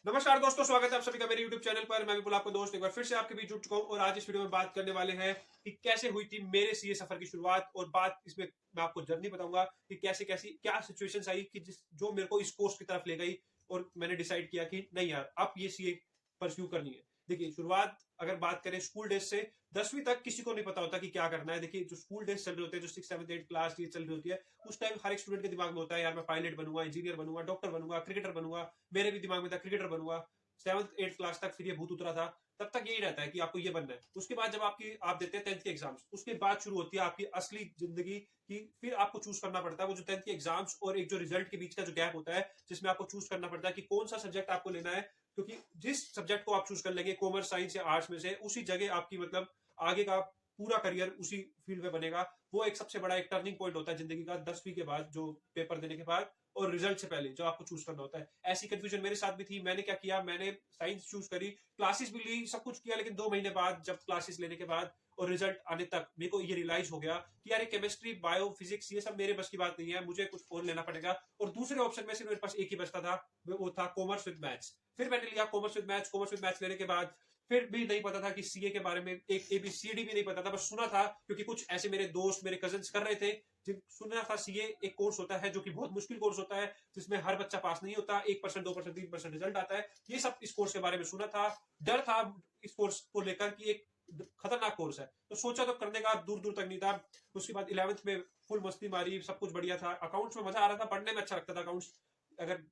नमस्कार दोस्तों, स्वागत है आप सभी का मेरे YouTube चैनल पर। मैं विपुल आपका दोस्त एक बार फिर से आपके बीच जुट चुका हूं और आज इस वीडियो में बात करने वाले हैं कि कैसे हुई थी मेरे सीए सफर की शुरुआत। और बात इसमें मैं आपको जर्नी बताऊंगा कि कैसे कैसी क्या सिचुएशंस आई कि जो मेरे को इस कोर्स की तरफ ले गई और मैंने डिसाइड किया कि नहीं यार, अब ये सीए परस्यू करनी है। देखिए, शुरुआत अगर बात करें स्कूल डेज से, 10वीं तक किसी को नहीं पता होता कि क्या करना है। देखिए, जो स्कूल डेज चल रहे होते हैं, जो 6, 7, 8 क्लास ये चल रही होती है, उस टाइम हर एक स्टूडेंट के दिमाग में होता है यार मैं पायलट बनूंगा, इंजीनियर बनूंगा, डॉक्टर बनूंगा, क्रिकेटर बनूंगा। मेरे भी दिमाग में था क्रिकेटर बनूंगा। 7th 8th क्लास तक फिर ये भूत उतरा था। तब तक यही रहता है कि आपको ये बनना है। उसके बाद जब आप देते हैं 10th के एग्जाम्स, उसके बाद शुरू होती है आपकी असली जिंदगी की। फिर आपको चूज करना पड़ता है वो जो 10th के एग्जाम्स और एक जो रिजल्ट के बीच का जो गैप होता है, जिसमें आपको चूज करना पड़ता है कि कौन सा सब्जेक्ट आपको लेना है। क्योंकि जिस सब्जेक्ट को आप चूज कर लेंगे कॉमर्स, साइंस या आर्ट्स में से, उसी जगह आपकी मतलब आगे का पूरा करियर उसी फील्ड में बनेगा। वो एक सबसे बड़ा एक टर्निंग पॉइंट होता है जिंदगी का, 10वीं के बाद जो पेपर देने के बाद और रिजल्ट से पहले जो आपको चूज करना होता है। ऐसी कंफ्यूजन मेरे साथ भी थी। मैंने क्या किया, मैंने साइंस चूज करी, क्लासेस भी ली, सब कुछ किया। लेकिन 2 महीने बाद जब क्लासेस लेने के बाद और रिजल्ट आने तक मेरे को ये रियलाइज हो गया कि यार केमिस्ट्री, बायो, फिजिक्स ये सब मेरे बस की बात नहीं है, मुझे कुछ और लेना पड़ेगा। और दूसरे ऑप्शन में से मेरे पास एक ही बचता था, वो था कॉमर्स विद मैथ्स। फिर मैंने लिया commerce with maths. Commerce with maths लेने के बाद फिर भी नहीं पता था कि सीए के बारे में, एक एबीसीडी भी नहीं पता था, बस सुना था क्योंकि कुछ ऐसे मेरे दोस्त, मेरे कजन्स कर रहे थे। सुना था सीए एक कोर्स होता है जो कि बहुत मुश्किल कोर्स होता है, जिसमें हर बच्चा पास नहीं होता, 1%, 2%, 3% रिजल्ट आता है। ये सब इस कोर्स के बारे में सुना था। डर था इस कोर्स को लेकर कि एक खतरनाक कोर्स है, तो सोचा तो करने का दूर दूर तक नहीं था। उसके बाद 11th में फुल मस्ती मारी, सब कुछ बढ़िया था। अकाउंट्स में मजा आ रहा था, पढ़ने में अच्छा लगता था अकाउंट्स। अगर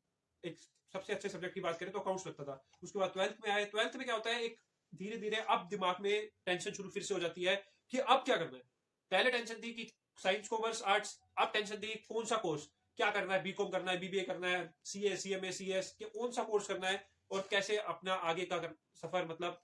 एक सबसे अच्छे सब्जेक्ट की बात करें तो अकाउंट्स लगता था। उसके बाद 12th में आए। 12th में क्या होता है, एक धीरे धीरे अब दिमाग में टेंशन शुरू फिर से हो जाती है कि अब क्या करना है। पहले टेंशन थी कि साइंस, कॉमर्स, आर्ट्स। अब टेंशन थी कौन सा कोर्स, क्या करना है, बीकॉम करना है, बीबीए करना है, सीए, सीएमए, सीएस, कौन सा कोर्स करना है और कैसे अपना आगे का सफर मतलब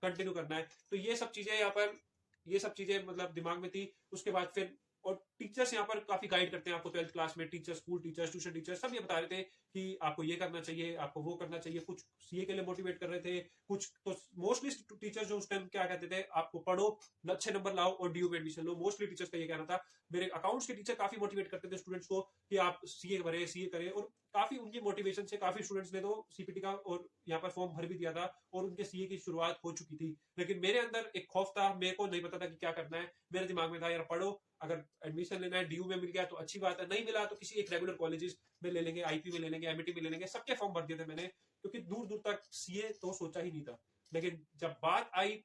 कंटिन्यू करना है। तो ये सब चीजें यहाँ पर, ये सब चीजें मतलब दिमाग में थी। उसके बाद फिर और टीचर्स यहाँ पर काफी गाइड करते हैं आपको 12th क्लास में। Teachers, school teachers, tuition teachers सब ये बता रहे थे कि आपको ये करना चाहिए, आपको वो करना चाहिए। कुछ सीए के लिए मोटिवेट कर रहे थे, कुछ तो मोस्टली टीचर्स जो उस टाइम क्या कहते थे, आपको पढ़ो, अच्छे नंबर लाओ और डीयू में एडमिशन लो। मोस्टली टीचर्स का ये कहना था। मेरे अकाउंट्स के टीचर काफी मोटिवेट करते थे स्टूडेंट्स को कि आप सीए भरे, सीए करें। और काफी उनकी मोटिवेशन से काफी स्टूडेंट्स ने तो सीपीटी का और यहाँ पर फॉर्म भर भी दिया था और उनके सीए की शुरुआत हो चुकी थी। लेकिन मेरे अंदर एक खौफ था, मेरे को नहीं पता था कि क्या करना है। मेरे दिमाग में था यार पढ़ो, अगर एडमिशन लेना है डीयू में मिल गया तो अच्छी बात है, नहीं मिला तो किसी एक रेगुलर कॉलेजेस में ले लेंगे, आईपी में ले लेंगे, एमईटी में ले लेंगे। सबके फॉर्म भर दिए थे मैंने, क्योंकि दूर दूर तक सीए तो सोचा ही नहीं था। लेकिन जब बात आई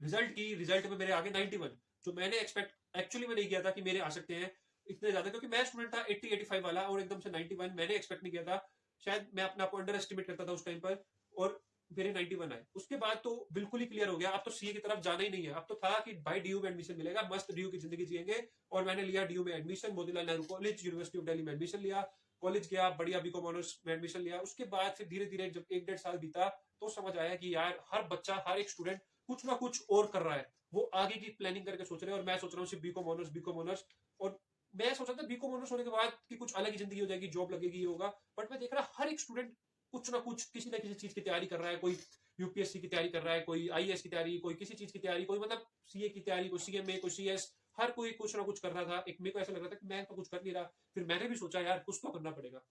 रिजल्ट की, रिजल्ट में मेरे आगे 91, जो मैंने एक्सपेक्ट एक्चुअली में नहीं किया था कि मेरे आ सकते हैं इतने ज्यादा, क्योंकि मैं स्टूडेंट था 80, 85 वाला और एकदम से 91 मैंने एक्सपेक्ट नहीं किया था। शायद मैं अपने आप को अंडर एस्टिमेट करता था उस टाइम पर। और मेरे 91 आए। उसके बाद तो बिल्कुल ही क्लियर हो गया, अब तो सीए की तरफ जाना ही नहीं है। अब तो था कि भाई डीयू में एडमिशन मिलेगा, मस्त डीयू की जिंदगी जिएंगे। और मैंने लिया डीयू में admission, Motilal Nehru college, university of Delhi में एडमिशन लिया। कॉलेज गया, बढ़िया बीकॉम ऑनर्स में एडमिशन लिया। उसके बाद फिर धीरे धीरे जब 1, 1.5 साल बीता तो समझ आया कि यार हर बच्चा, हर एक स्टूडेंट कुछ ना कुछ और कर रहा है। वो आगे की प्लानिंग करके सोच रहे हैं और मैं सोच रहा हूँ सिर्फ बीकॉम ऑनर्स, बीकॉम ऑनर्स। और मैं सोचा था बीकॉम ऑनर्स होने के बाद कि कुछ अलग ही जिंदगी हो जाएगी, जॉब लगेगी, ये होगा। बट मैं देख रहा हर एक स्टूडेंट कुछ ना कुछ, किसी ना किसी चीज की तैयारी कर रहा है। कोई यूपीएससी की तैयारी कर रहा है, कोई आईएएस की तैयारी, कोई किसी चीज की तैयारी, कोई मतलब सीए की तैयारी, कोई सीएमए, कोई सीएस। हर कोई कुछ ना कुछ कर रहा था। एक मेरे को ऐसा लग रहा था कि मैं तो कुछ कर नहीं रहा। फिर मैंने भी सोचा यार कुछ तो करना पड़ेगा।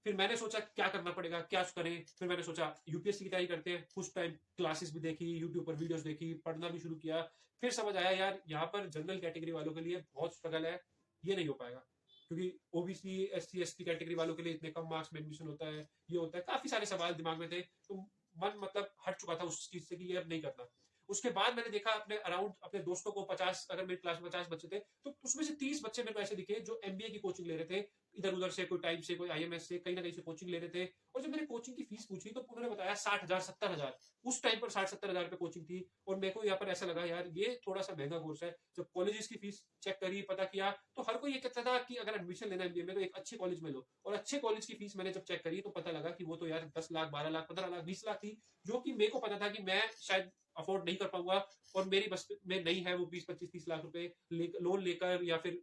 फिर मैंने सोचा क्या करना पड़ेगा, क्या करें। फिर मैंने सोचा यूपीएससी की तैयारी करते हैं। कुछ टाइम क्लासेस भी देखी, यूट्यूब पर वीडियोस देखी, पढ़ना भी शुरू किया। फिर समझ आया यार यहाँ पर जनरल कैटेगरी वालों के लिए बहुत स्ट्रगल है, ये नहीं हो पाएगा। क्योंकि ओबीसी, एससी, एसटी कैटेगरी वालों के लिए इतने कम मार्क्स में एडमिशन होता है, ये होता है। काफी सारे सवाल दिमाग में थे, तो मन मतलब हट चुका था उस चीज से कि ये अब नहीं करना। उसके बाद मैंने देखा अपने अराउंड, अपने दोस्तों को 50, अगर मेरी क्लास में 50 बच्चे थे तो उसमें से 30 बच्चे मेरे को ऐसे दिखे जो एमबीए की कोचिंग ले रहे थे। इधर उधर से, कोई टाइम से, कोई आईएमएस से, कहीं ना कहीं से कोचिंग ले रहे थे। और जब मैंने कोचिंग की फीस पूछी तो उन्होंने बताया 60,000, 70,000। उस टाइम पर 60, 70 हजार रुपए कोचिंग थी। और मेरे को यहाँ पर ऐसा लगा यार ये थोड़ा सा महंगा कोर्स है। जब कॉलेजेस की फीस चेक करी, पता किया, तो हर कोई ये कहता था कि अगर एडमिशन लेना है एमबीए में तो एक अच्छे कॉलेज में लो। और अच्छे कॉलेज की फीस मैंने जब चेक करी तो पता लगा कि वो तो यार 10 लाख, 12 लाख, 15 लाख, 20 लाख थी। जो कि मेरे को पता था कि मैं शायद अफोर्ड नहीं कर पाऊंगा। और मेरी बस में नहीं है वो 20, 25, 30 लाख रुपए लोन लेकर या फिर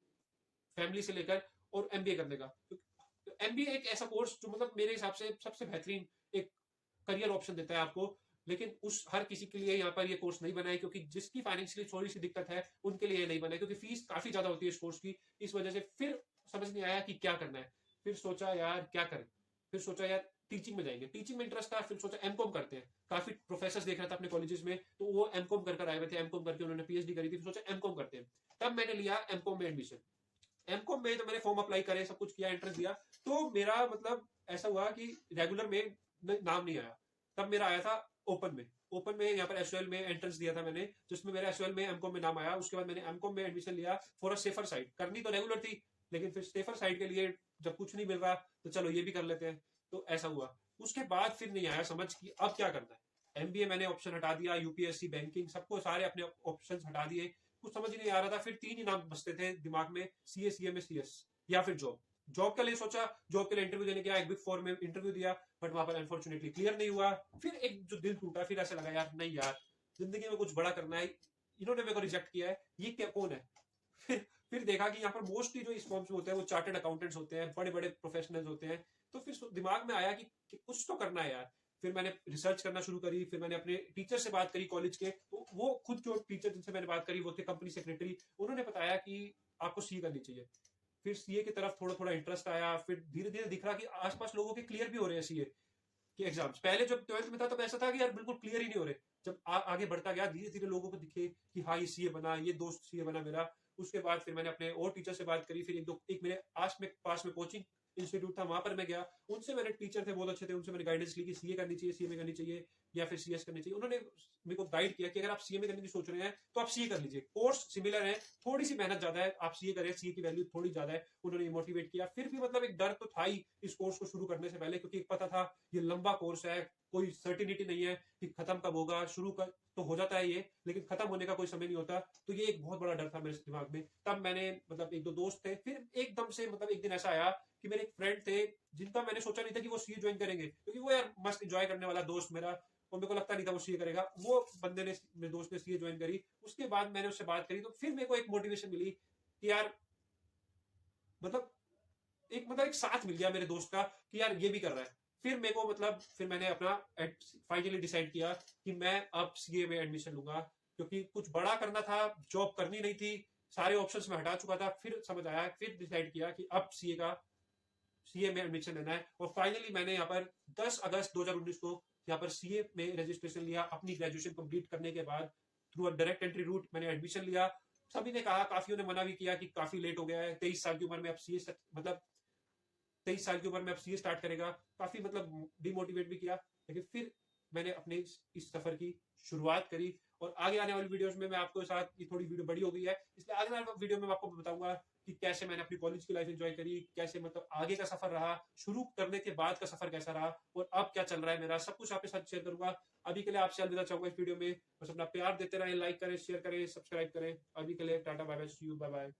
फैमिली से लेकर और एमबीए करने का। तो एमबीए एक ऐसा कोर्स जो मतलब मेरे हिसाब से सबसे बेहतरीन एक करियर ऑप्शन देता है आपको। लेकिन उस हर किसी के लिए यहाँ पर ये कोर्स नहीं बना है, क्योंकि जिसकी फाइनेंशियली थोड़ी सी दिक्कत है उनके लिए ये नहीं बना है, क्योंकि फीस काफी ज्यादा होती है इस कोर्स की। इस वजह से फिर समझ नहीं आया कि क्या करना है। फिर सोचा यार क्या करें। फिर सोचा यार टीचिंग में जाएंगे। टीचिंग में इंटरेस्ट था, फिर सोचा एमकॉम करते हैं। काफी प्रोफेसर देख रहा था अपने कॉलेजेस में, तो वो एमकॉम कर आए हुए थे, एमकॉम करके उन्होंने पीएचडी करी थी, फिर सोचा एमकॉम करते हैं। तब मैंने लिया एमकॉम में एडमिशन। एमकॉम में तो मैंने फॉर्म अप्लाई करे, सब कुछ किया, एंट्रेंस दिया, तो मेरा मतलब ऐसा हुआ कि रेगुलर में नाम नहीं आया। तब मेरा आया था ओपन में। ओपन में यहाँ पर एसओएल में एंट्रेंस दिया था मैंने, जिसमें मेरा एसओएल में एमकॉम में नाम आया। उसके बाद मैंने एमकॉम में एडमिशन लिया फॉर अ सेफर साइड। करनी तो रेगुलर थी, लेकिन फिर सेफर साइड के लिए जब कुछ नहीं मिल रहा तो चलो ये भी कर लेते हैं, तो ऐसा हुआ। उसके बाद फिर नहीं आया समझ कि अब क्या करना है। एमबीए मैंने ऑप्शन हटा दिया, यूपीएससी, बैंकिंग, सबको सारे अपने ऑप्शन हटा दिए, कुछ समझ ही नहीं आ रहा था। फिर तीन ही नाम बसते थे दिमाग में, सीए, सीएमए, सीएस, या फिर जॉब। जॉब के लिए सोचा, जॉब के लिए इंटरव्यू देने गया, एक बिग फोर में इंटरव्यू दिया, बट वहां पर अनफॉर्चुनेटली क्लियर नहीं हुआ। फिर एक जो दिल टूटा, फिर ऐसा लगा यार नहीं यार, जिंदगी में कुछ बड़ा करना है, इन्होंने मेरे को रिजेक्ट किया है, ये क्या कौन है। फिर देखा कि यहाँ पर मोस्टली जो इस फॉर्म्स में होते हैं वो चार्टर्ड अकाउंटेंट्स होते हैं, बड़े बड़े प्रोफेशनल्स होते हैं। तो फिर दिमाग में आया कि कुछ तो करना है यार। फिर मैंने रिसर्च करना शुरू करी, फिर मैंने अपने टीचर से बात करी कॉलेज के, तो वो खुद जो टीचर जिनसे मैंने बात करी वो थे कंपनी सेक्रेटरी। उन्होंने बताया कि आपको सीए करनी चाहिए। फिर सीए की तरफ थोड़ा थोड़ा इंटरेस्ट आया, फिर धीरे धीरे दिख रहा कि आसपास लोगों के क्लियर भी हो रहे हैं सीए के एग्जाम्स। पहले जब 12th में था तब ऐसा था कि यार बिल्कुल क्लियर ही नहीं हो रहे। जब आगे बढ़ता गया, धीरे धीरे लोगों को दिखे कि हाँ ये सीए बना, ये दोस्त सीए बना मेरा। उसके बाद फिर मैंने अपने और टीचर से बात करी, फिर एक मेरे पास में कोचिंग इंस्टीट्यूट था, वहां पर मैं गया। उनसे मैंने, टीचर थे बहुत अच्छे थे, उनसे मैंने गाइडेंस ली कि सीए करनी चाहिए, सीए में करनी चाहिए या फिर सीएस करनी चाहिए। उन्होंने मेरे को गाइड किया कि अगर आप सीए में करने की सोच रहे हैं तो आप सीए कर लीजिए, कोर्स सिमिलर है, थोड़ी सी मेहनत ज्यादा है, आप सीए करें, सीए की वैल्यू थोड़ी ज्यादा है। उन्होंने मोटिवेट किया। फिर भी मतलब एक डर तो था ही इस कोर्स को शुरू करने से पहले, क्योंकि पता था ये लंबा कोर्स है, कोई सर्टिनिटी नहीं है कि खत्म कब होगा। शुरू कर तो हो जाता है ये, लेकिन खत्म होने का कोई समय नहीं होता। तो ये एक बहुत बड़ा डर था मेरे दिमाग में। तब मैंने मतलब एक दो दोस्त थे, फिर एकदम से मतलब एक दिन ऐसा आया कि मेरे एक फ्रेंड थे जिनका मैंने सोचा नहीं था कि वो सीए ज्वाइन करेंगे, क्योंकि वो यार मस्त एंजॉय करने वाला दोस्त मेरा, और मेरे को लगता नहीं था वो सीए करेगा। वो बंदे ने, मेरे दोस्त ने सीए ज्वाइन करी। उसके बाद मैंने उससे बात करी, तो फिर मेरे को एक मोटिवेशन मिली कि यार मतलब एक साथ मिल गया मेरे दोस्त का कि यार ये भी कर रहा है। फिर मेरे को मतलब फिर मैंने अपना फाइनली डिसाइड किया कि मैं अब सीए में एडमिशन लूंगा, क्योंकि कुछ बड़ा करना था, जॉब करनी नहीं थी, सारे ऑप्शंस में हटा चुका था। फिर समझ आया, फिर डिसाइड किया कि अब सीए में एडमिशन लेना है। और फाइनली मैंने यहाँ पर 10 अगस्त 2019 को यहाँ पर सीए में रजिस्ट्रेशन लिया। अपनी ग्रेजुएशन कंप्लीट करने के बाद through a direct entry route मैंने एडमिशन लिया। सभी ने कहा, काफियों ने मना भी किया कि काफी लेट हो गया है, 23 साल की उम्र में अब सीए, मतलब 23 साल की उम्र में अब सीए स्टार्ट करेगा, काफी मतलब डिमोटिवेट भी किया। लेकिन फिर मैंने अपने इस सफर की शुरुआत करी। और आगे आने वाली वीडियोस में मैं आपको साथ, ये थोड़ी वीडियो बड़ी हो गई है, इसलिए आगे वाली वीडियो में मैं आपको बताऊंगा कि कैसे मैंने अपनी कॉलेज की लाइफ एंजॉय करी, कैसे मतलब आगे का सफर रहा, शुरू करने के बाद का सफर कैसा रहा, और अब क्या चल रहा है मेरा, सब कुछ आपके साथ शेयर करूंगा। अभी के लिए आपसे अलविदा चाहूंगा इस वीडियो में। बस अपना प्यार देते रहें, लाइक करें, शेयर करें, सब्सक्राइब करें। अभी के लिए tata, bye bye, see you, bye bye.